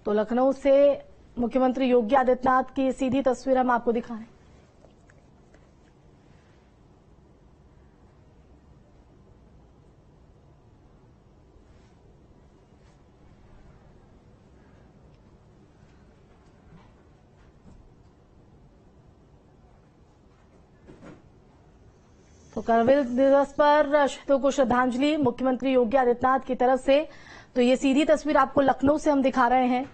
तो लखनऊ से मुख्यमंत्री योगी आदित्यनाथ की सीधी तस्वीर हम आपको दिखा रहे हैं। तो कारगिल दिवस पर शहीदों को श्रद्धांजलि मुख्यमंत्री योगी आदित्यनाथ की तरफ से। तो ये सीधी तस्वीर आपको लखनऊ से हम दिखा रहे हैं।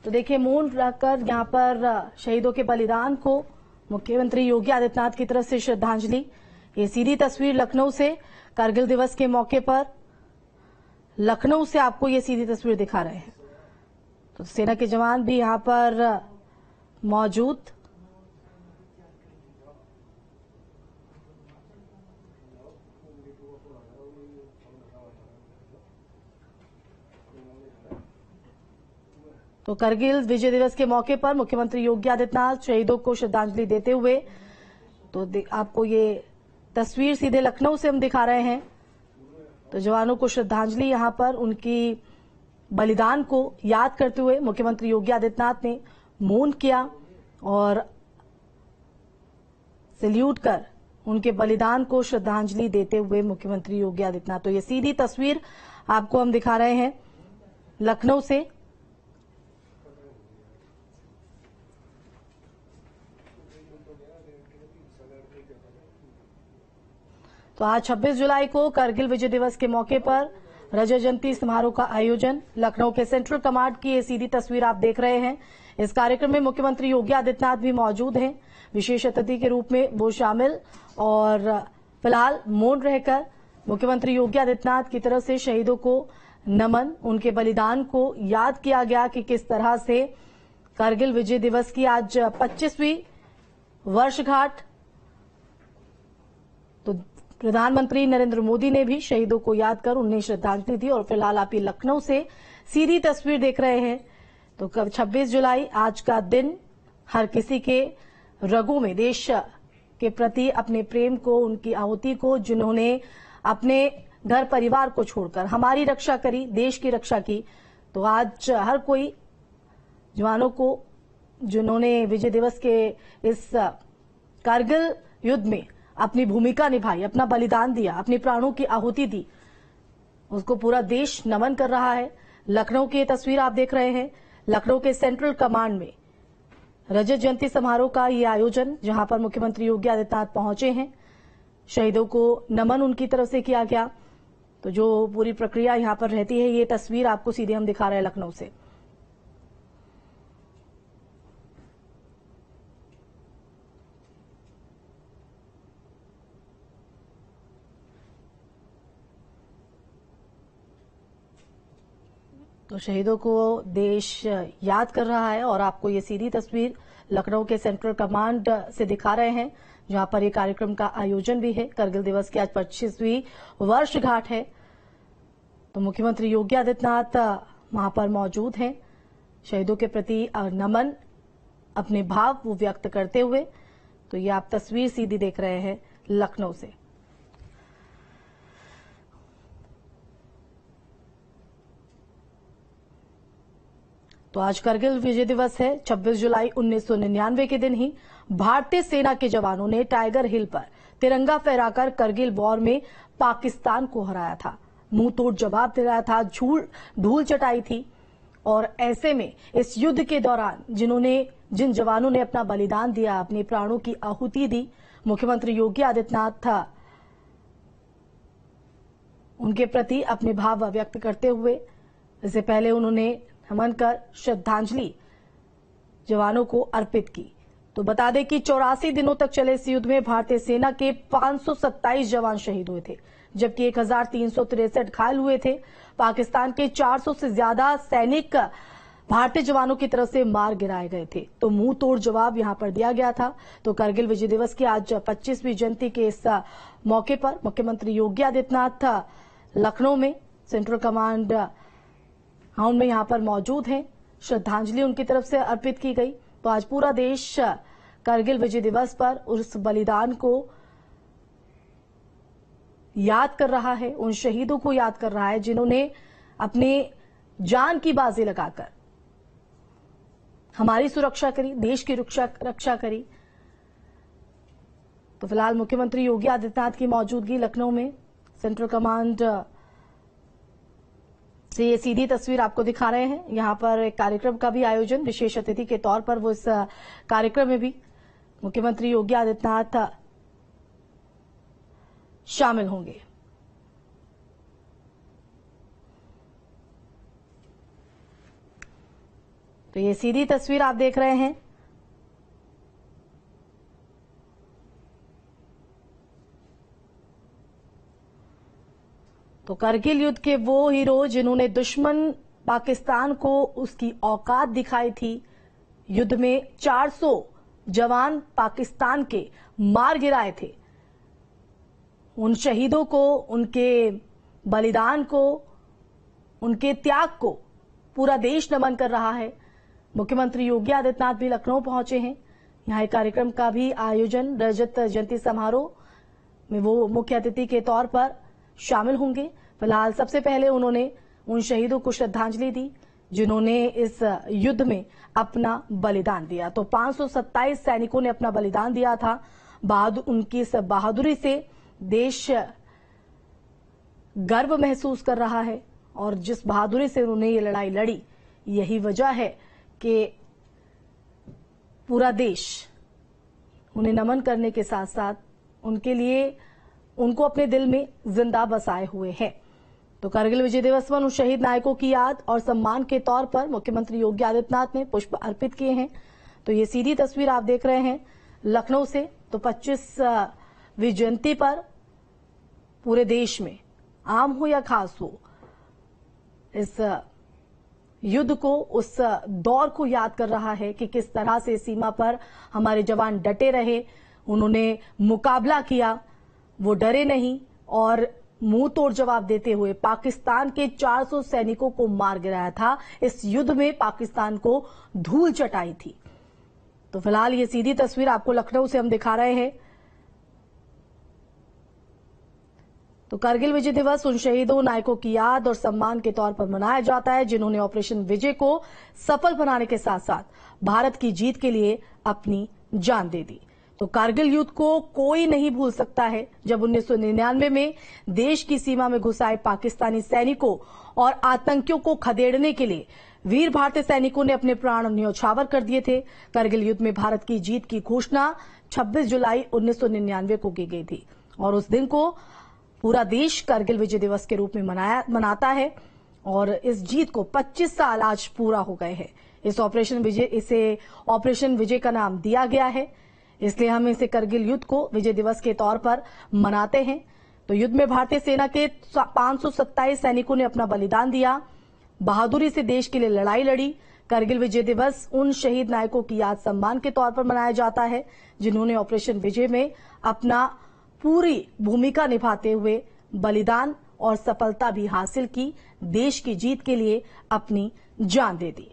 तो देखिए, मौन रखकर यहां पर शहीदों के बलिदान को मुख्यमंत्री योगी आदित्यनाथ की तरफ से श्रद्धांजलि। ये सीधी तस्वीर लखनऊ से कारगिल दिवस के मौके पर लखनऊ से आपको ये सीधी तस्वीर दिखा रहे हैं। तो सेना के जवान भी यहां पर मौजूद। तो कारगिल विजय दिवस के मौके पर मुख्यमंत्री योगी आदित्यनाथ शहीदों को श्रद्धांजलि देते हुए, तो आपको ये तस्वीर सीधे लखनऊ से हम दिखा रहे हैं। तो जवानों को श्रद्धांजलि यहां पर उनकी बलिदान को याद करते हुए मुख्यमंत्री योगी आदित्यनाथ ने मौन किया और सैल्यूट कर उनके बलिदान को श्रद्धांजलि देते हुए मुख्यमंत्री योगी आदित्यनाथ। तो ये सीधी तस्वीर आपको हम दिखा रहे हैं लखनऊ से। तो आज 26 जुलाई को कारगिल विजय दिवस के मौके पर रजत जयंती समारोह का आयोजन। लखनऊ के सेंट्रल कमांड की ये सीधी तस्वीर आप देख रहे हैं। इस कार्यक्रम में मुख्यमंत्री योगी आदित्यनाथ भी मौजूद हैं। विशेष अतिथि के रूप में वो शामिल और फिलहाल मौन रहकर मुख्यमंत्री योगी आदित्यनाथ की तरफ से शहीदों को नमन, उनके बलिदान को याद किया गया कि किस तरह से कारगिल विजय दिवस की आज 25वीं वर्षगांठ। तो प्रधानमंत्री नरेंद्र मोदी ने भी शहीदों को याद कर उन्हें श्रद्धांजलि दी। और फिलहाल आप ये लखनऊ से सीधी तस्वीर देख रहे हैं। तो कब 26 जुलाई आज का दिन हर किसी के रगों में देश के प्रति अपने प्रेम को, उनकी आहुति को, जिन्होंने अपने घर परिवार को छोड़कर हमारी रक्षा करी, देश की रक्षा की। तो आज हर कोई जवानों को, जिन्होंने विजय दिवस के इस कारगिल युद्ध में अपनी भूमिका निभाई, अपना बलिदान दिया, अपने प्राणों की आहुति दी, उसको पूरा देश नमन कर रहा है। लखनऊ की तस्वीर आप देख रहे हैं। लखनऊ के सेंट्रल कमांड में रजत जयंती समारोह का ये आयोजन, जहां पर मुख्यमंत्री योगी आदित्यनाथ पहुंचे हैं। शहीदों को नमन उनकी तरफ से किया गया। तो जो पूरी प्रक्रिया यहां पर रहती है, ये तस्वीर आपको सीधे हम दिखा रहे हैं लखनऊ से। तो शहीदों को देश याद कर रहा है और आपको ये सीधी तस्वीर लखनऊ के सेंट्रल कमांड से दिखा रहे हैं, जहां पर ये कार्यक्रम का आयोजन भी है। कारगिल दिवस की आज 25वीं वर्षगांठ है। तो मुख्यमंत्री योगी आदित्यनाथ वहां पर मौजूद हैं। शहीदों के प्रति नमन, अपने भाव वो व्यक्त करते हुए। तो ये आप तस्वीर सीधी देख रहे हैं लखनऊ से। तो आज कारगिल विजय दिवस है। 26 जुलाई 1999 के दिन ही भारतीय सेना के जवानों ने टाइगर हिल पर तिरंगा फहराकर कारगिल वॉर में पाकिस्तान को हराया था। मुंह तोड़ जवाब दिलाया था, धूल चटाई थी। और ऐसे में इस युद्ध के दौरान जिन जवानों ने अपना बलिदान दिया, अपने प्राणों की आहुति दी, मुख्यमंत्री योगी आदित्यनाथ था उनके प्रति अपने भाव व्यक्त करते हुए इससे पहले उन्होंने नमन कर श्रद्धांजलि जवानों को अर्पित की। तो बता दें कि 84 दिनों तक चले इस युद्ध में भारतीय सेना के 527 जवान शहीद हुए थे, जबकि 1363 घायल हुए थे। पाकिस्तान के 400 से ज्यादा सैनिक भारतीय जवानों की तरफ से मार गिराए गए थे। तो मुंह तोड़ जवाब यहां पर दिया गया था। तो कारगिल विजय दिवस की आज 25वीं जयंती के इस मौके पर मुख्यमंत्री योगी आदित्यनाथ लखनऊ में सेंट्रल कमांड हाउस में यहां पर मौजूद हैं। श्रद्धांजलि उनकी तरफ से अर्पित की गई। तो आज पूरा देश कारगिल विजय दिवस पर उस बलिदान को याद कर रहा है, उन शहीदों को याद कर रहा है जिन्होंने अपने जान की बाजी लगाकर हमारी सुरक्षा करी, देश की रक्षा करी। तो फिलहाल मुख्यमंत्री योगी आदित्यनाथ की मौजूदगी लखनऊ में सेंट्रल कमांड से ये सीधी तस्वीर आपको दिखा रहे हैं। यहां पर एक कार्यक्रम का भी आयोजन, विशेष अतिथि के तौर पर वो इस कार्यक्रम में भी मुख्यमंत्री योगी आदित्यनाथ शामिल होंगे। तो ये सीधी तस्वीर आप देख रहे हैं। तो करगिल युद्ध के वो हीरो जिन्होंने दुश्मन पाकिस्तान को उसकी औकात दिखाई थी, युद्ध में 400 जवान पाकिस्तान के मार गिराए थे, उन शहीदों को, उनके बलिदान को, उनके त्याग को पूरा देश नमन कर रहा है। मुख्यमंत्री योगी आदित्यनाथ भी लखनऊ पहुंचे हैं। यहां एक कार्यक्रम का भी आयोजन, रजत जयंती समारोह में वो मुख्य अतिथि के तौर पर शामिल होंगे। फिलहाल सबसे पहले उन्होंने उन शहीदों को श्रद्धांजलि दी जिन्होंने इस युद्ध में अपना बलिदान दिया। तो 527 सैनिकों ने अपना बलिदान दिया था। उनकी इस बहादुरी से देश गर्व महसूस कर रहा है और जिस बहादुरी से उन्होंने ये लड़ाई लड़ी, यही वजह है कि पूरा देश उन्हें नमन करने के साथ साथ उनके लिए, उनको अपने दिल में जिंदा बसाए हुए है। तो करगिल विजय दिवस पर उन शहीद नायकों की याद और सम्मान के तौर पर मुख्यमंत्री योगी आदित्यनाथ ने पुष्प अर्पित किए हैं। तो ये सीधी तस्वीर आप देख रहे हैं लखनऊ से। तो 25वीं जयंती पर पूरे देश में, आम हो या खास हो, इस युद्ध को, उस दौर को याद कर रहा है कि किस तरह से सीमा पर हमारे जवान डटे रहे, उन्होंने मुकाबला किया, वो डरे नहीं और मुंह तोड़ जवाब देते हुए पाकिस्तान के 400 सैनिकों को मार गिराया था। इस युद्ध में पाकिस्तान को धूल चटाई थी। तो फिलहाल ये सीधी तस्वीर आपको लखनऊ से हम दिखा रहे हैं। तो करगिल विजय दिवस उन शहीदों नायकों की याद और सम्मान के तौर पर मनाया जाता है जिन्होंने ऑपरेशन विजय को सफल बनाने के साथ साथ भारत की जीत के लिए अपनी जान दे दी। तो कारगिल युद्ध को कोई नहीं भूल सकता है, जब 1999 में देश की सीमा में घुसाए पाकिस्तानी सैनिकों और आतंकियों को खदेड़ने के लिए वीर भारतीय सैनिकों ने अपने प्राण न्यौछावर कर दिए थे। करगिल युद्ध में भारत की जीत की घोषणा 26 जुलाई 1999 को की गई थी और उस दिन को पूरा देश करगिल विजय दिवस के रूप में मनाता है और इस जीत को 25 साल आज पूरा हो गए हैं। इसे ऑपरेशन विजय का नाम दिया गया है, इसलिए हम इसे करगिल युद्ध को विजय दिवस के तौर पर मनाते हैं। तो युद्ध में भारतीय सेना के 527 सैनिकों ने अपना बलिदान दिया, बहादुरी से देश के लिए लड़ाई लड़ी। करगिल विजय दिवस उन शहीद नायकों की याद सम्मान के तौर पर मनाया जाता है जिन्होंने ऑपरेशन विजय में अपना पूरी भूमिका निभाते हुए बलिदान और सफलता भी हासिल की, देश की जीत के लिए अपनी जान दे दी।